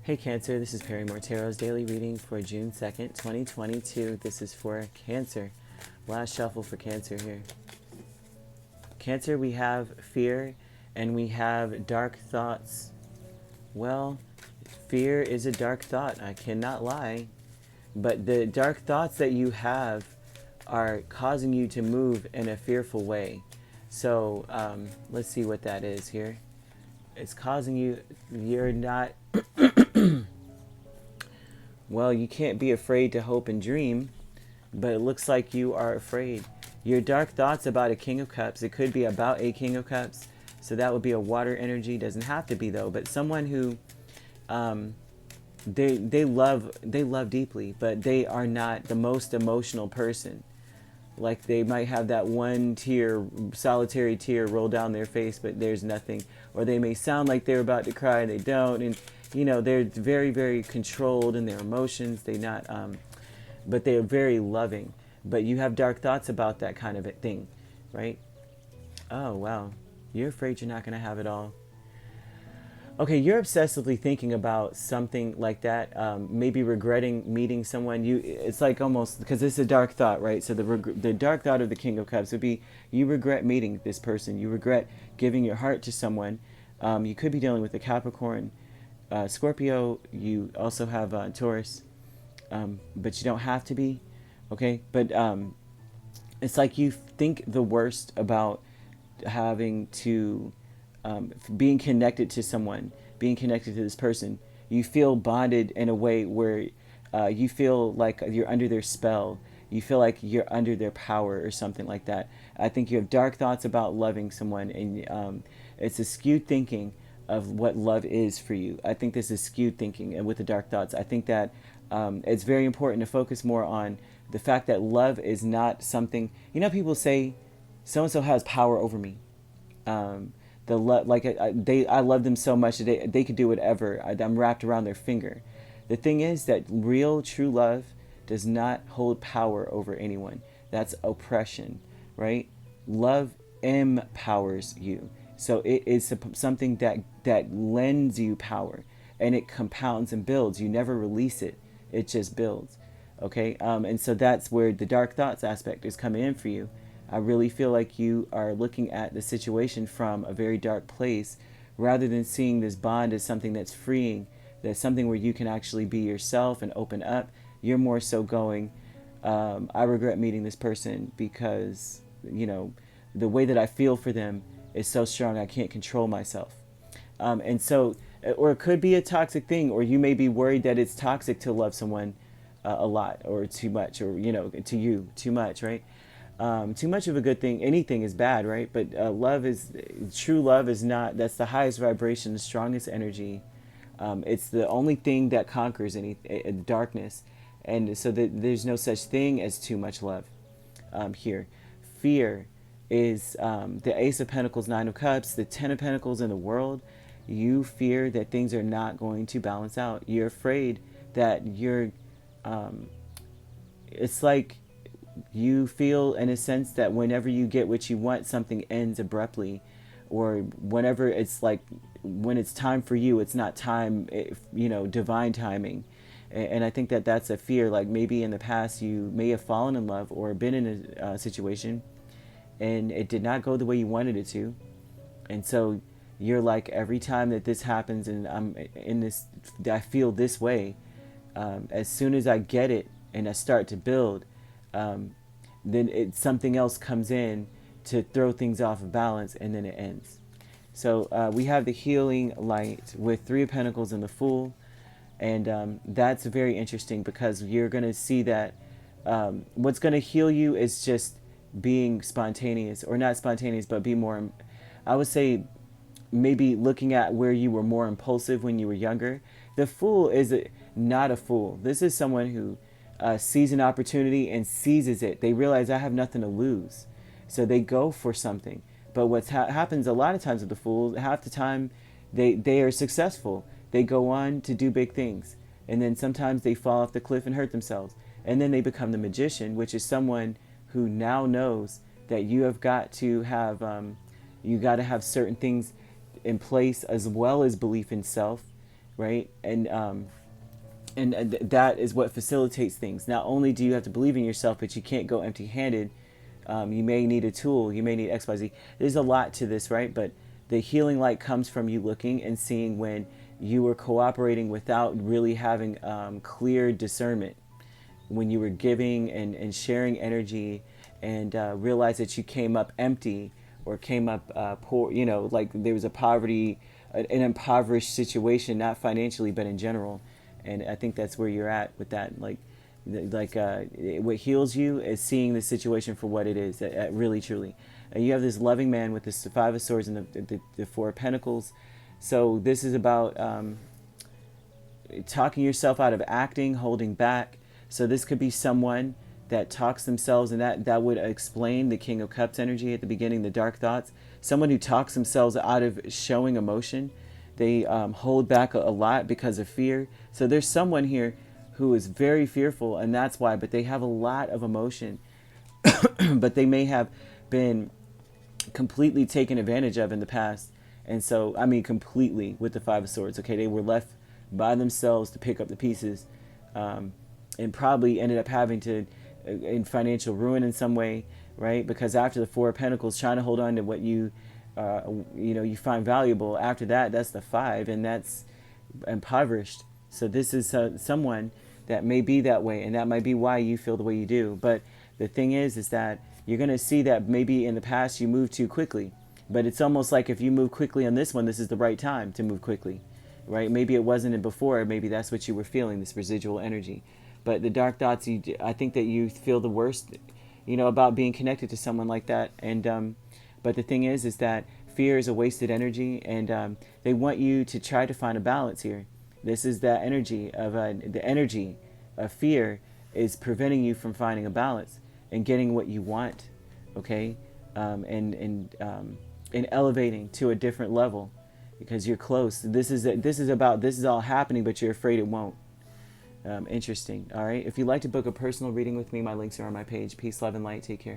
Hey Cancer, this is Perry Mortero's daily reading for June 2nd, 2022. This is for Cancer. Last shuffle for Cancer here. Cancer, we have fear and we have dark thoughts. Well, fear is a dark thought, I cannot lie. But the dark thoughts that you have are causing you to move in a fearful way. So let's see what that is here. It's causing you're not, well, you can't be afraid to hope and dream, but it looks like you are afraid. Your dark thoughts about a King of Cups, it could be about a King of Cups. So that would be a water energy. Doesn't have to be though, but someone who um, they love deeply, but they are not the most emotional person. Like they might have that one tear, solitary tear roll down their face, but there's nothing. Or they may sound like they're about to cry and they don't. And they're very, very controlled in their emotions. But they're very loving. But you have dark thoughts about that kind of a thing, right? Oh, wow. You're afraid you're not going to have it all. Okay, you're obsessively thinking about something like that. Maybe regretting meeting someone. It's like almost because it's a dark thought, right? So the dark thought of the King of Cups would be you regret meeting this person. You regret giving your heart to someone. You could be dealing with a Capricorn, Scorpio. You also have Taurus, but you don't have to be. Okay, but it's like you think the worst about having to being connected to someone, being connected to this person. You feel bonded in a way where you feel like you're under their spell. You feel like you're under their power or something like that. I think you have dark thoughts about loving someone, and it's a skewed thinking of what love is for you. I think this is skewed thinking, and with the dark thoughts, I think that it's very important to focus more on the fact that love is not something. People say, "So and so has power over me." Um, I love them so much that they could do whatever. I'm wrapped around their finger. The thing is that real true love does not hold power over anyone. That's oppression, right? Love empowers you. So it is something that lends you power, and it compounds and builds. You never release it. It just builds. Okay. And so that's where the dark thoughts aspect is coming in for you. I really feel like you are looking at the situation from a very dark place rather than seeing this bond as something that's freeing, that's something where you can actually be yourself and open up. You're more so going, I regret meeting this person because, the way that I feel for them is so strong I can't control myself. And so, or it could be a toxic thing, or you may be worried that it's toxic to love someone a lot or too much, or, to you too much, right? Too much of a good thing, anything is bad, right? But true love is not, that's the highest vibration, the strongest energy. It's the only thing that conquers any darkness. And so there's no such thing as too much love here. Fear is the Ace of Pentacles, Nine of Cups, the Ten of Pentacles in the world. You fear that things are not going to balance out. You're afraid that it's like, you feel in a sense that whenever you get what you want, something ends abruptly, or whenever it's like when it's time for you, it's not time, divine timing. And I think that that's a fear. Like maybe in the past you may have fallen in love or been in a situation and it did not go the way you wanted it to, and so you're like, every time that this happens and I'm in this, I feel this way, as soon as I get it and I start to build, then something else comes in to throw things off of balance, and then it ends. So we have the healing light with Three of Pentacles and the Fool, and that's very interesting because you're going to see that what's going to heal you is just being spontaneous, or not spontaneous, but be more, I would say, maybe looking at where you were more impulsive when you were younger. The Fool is not a fool. This is someone who sees an opportunity and seizes it. They realize I have nothing to lose, so they go for something. But what happens a lot of times with the Fools, half the time they are successful. They go on to do big things, and then sometimes they fall off the cliff and hurt themselves, and then they become the Magician, which is someone who now knows that you have got to have certain things in place, as well as belief in self, right? And that is what facilitates things. Not only do you have to believe in yourself, but you can't go empty-handed. You may need a tool. You may need XYZ. There's a lot to this, right? But the healing light comes from you looking and seeing when you were cooperating without really having clear discernment. When you were giving and sharing energy and realize that you came up empty or came up poor, like there was a poverty, an impoverished situation, not financially, but in general. And I think that's where you're at with that. What heals you is seeing the situation for what it is, really, truly. You have this loving man with this Five of Swords and the Four of Pentacles. So this is about talking yourself out of acting, holding back. So this could be someone that talks themselves, and that would explain the King of Cups energy at the beginning, the dark thoughts. Someone who talks themselves out of showing emotion. They hold back a lot because of fear. So there's someone here who is very fearful, and that's why, but they have a lot of emotion. But they may have been completely taken advantage of in the past. And so, I mean, completely with the Five of Swords. Okay, they were left by themselves to pick up the pieces, and probably ended up having to, in financial ruin in some way, right? Because after the Four of Pentacles, trying to hold on to what you find valuable. After that, that's the Five, and that's impoverished. So this is someone that may be that way, and that might be why you feel the way you do. But the thing is that you're going to see that maybe in the past you moved too quickly. But it's almost like if you move quickly on this one, this is the right time to move quickly, right? Maybe it wasn't before. Maybe that's what you were feeling, this residual energy. But the dark thoughts, I think that you feel the worst, about being connected to someone like that. And but the thing is that fear is a wasted energy, and they want you to try to find a balance here. This is the energy of fear is preventing you from finding a balance and getting what you want, okay, and elevating to a different level because you're close. This is all happening, but you're afraid it won't. Interesting. All right. If you'd like to book a personal reading with me, my links are on my page. Peace, love, and light. Take care.